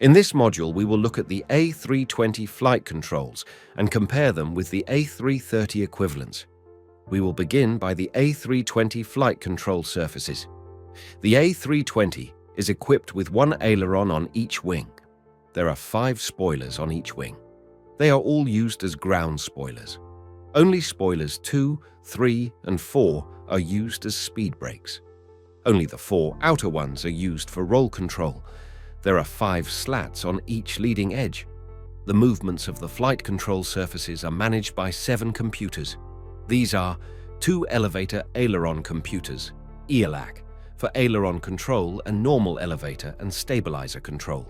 In this module, we will look at the A320 flight controls and compare them with the A330 equivalents. We will begin by the A320 flight control surfaces. The A320 is equipped with one aileron on each wing. There are 5 spoilers on each wing. They are all used as ground spoilers. Only spoilers 2, 3, and 4 are used as speed brakes. Only the 4 outer ones are used for roll control. There are 5 slats on each leading edge. The movements of the flight control surfaces are managed by 7 computers. These are 2 elevator aileron computers, ELAC, for aileron control and normal elevator and stabilizer control.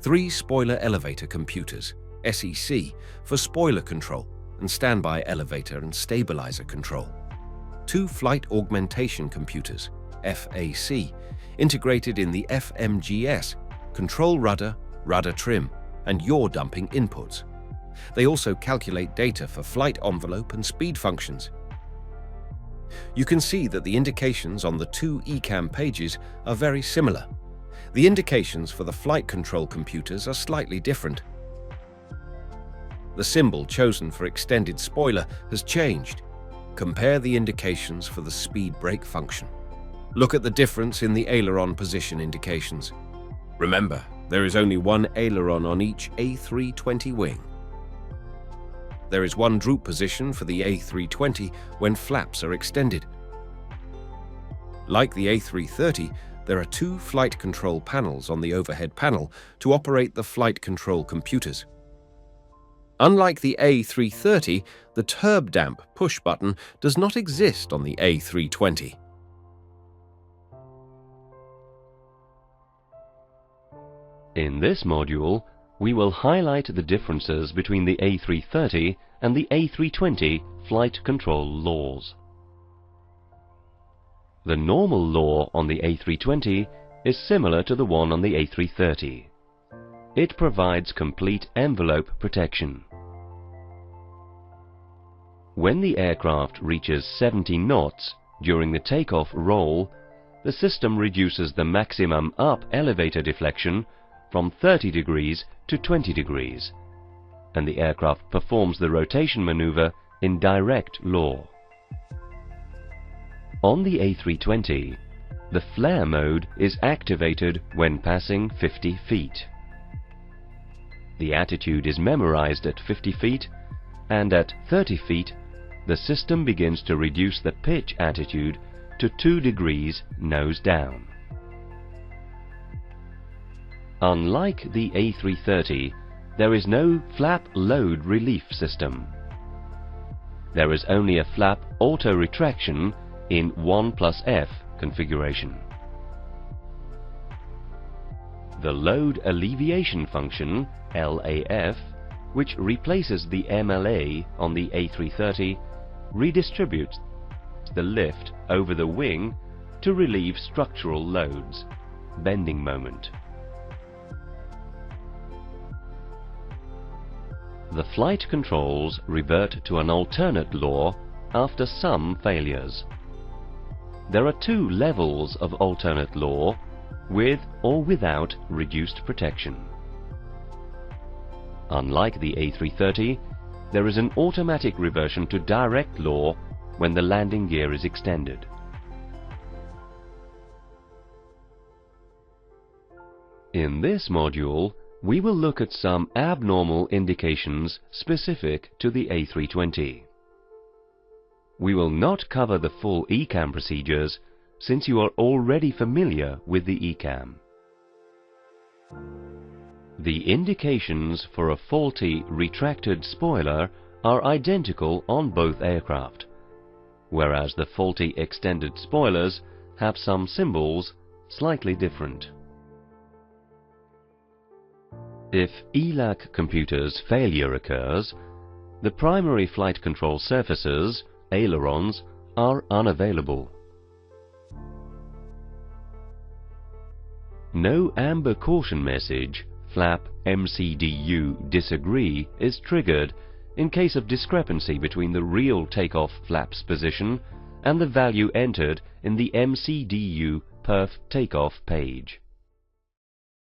3 spoiler elevator computers, SEC, for spoiler control and standby elevator and stabilizer control. 2 flight augmentation computers, FAC, integrated in the FMGS, control rudder, rudder trim, and yaw dumping inputs. They also calculate data for flight envelope and speed functions. You can see that the indications on the 2 ECAM pages are very similar. The indications for the flight control computers are slightly different. The symbol chosen for extended spoiler has changed. Compare the indications for the speed brake function. Look at the difference in the aileron position indications. Remember, there is only one aileron on each A320 wing. There is one droop position for the A320 when flaps are extended. Like the A330, there are 2 flight control panels on the overhead panel to operate the flight control computers. Unlike the A330, the turb damp push button does not exist on the A320. In this module, we will highlight the differences between the A330 and the A320 flight control laws. The normal law on the A320 is similar to the one on the A330. It provides complete envelope protection. When the aircraft reaches 70 knots during the takeoff roll, the system reduces the maximum up elevator deflection from 30 degrees to 20 degrees, and the aircraft performs the rotation maneuver in direct law. On the A320, the flare mode is activated when passing 50 feet. The attitude is memorized at 50 feet, and at 30 feet, the system begins to reduce the pitch attitude to 2 degrees nose down. Unlike the A330, there is no flap load relief system. There is only a flap auto-retraction in 1+F configuration. The load alleviation function, LAF, which replaces the MLA on the A330, redistributes the lift over the wing to relieve structural loads, bending moment. The flight controls revert to an alternate law after some failures. There are 2 levels of alternate law, with or without reduced protection. Unlike the A330, there is an automatic reversion to direct law when the landing gear is extended. In this module, we will look at some abnormal indications specific to the A320. We will not cover the full ECAM procedures since you are already familiar with the ECAM. The indications for a faulty retracted spoiler are identical on both aircraft, whereas the faulty extended spoilers have some symbols slightly different. If ELAC computer's failure occurs, the primary flight control surfaces, ailerons, are unavailable. No amber caution message, flap MCDU disagree, is triggered in case of discrepancy between the real takeoff flap's position and the value entered in the MCDU perf takeoff page.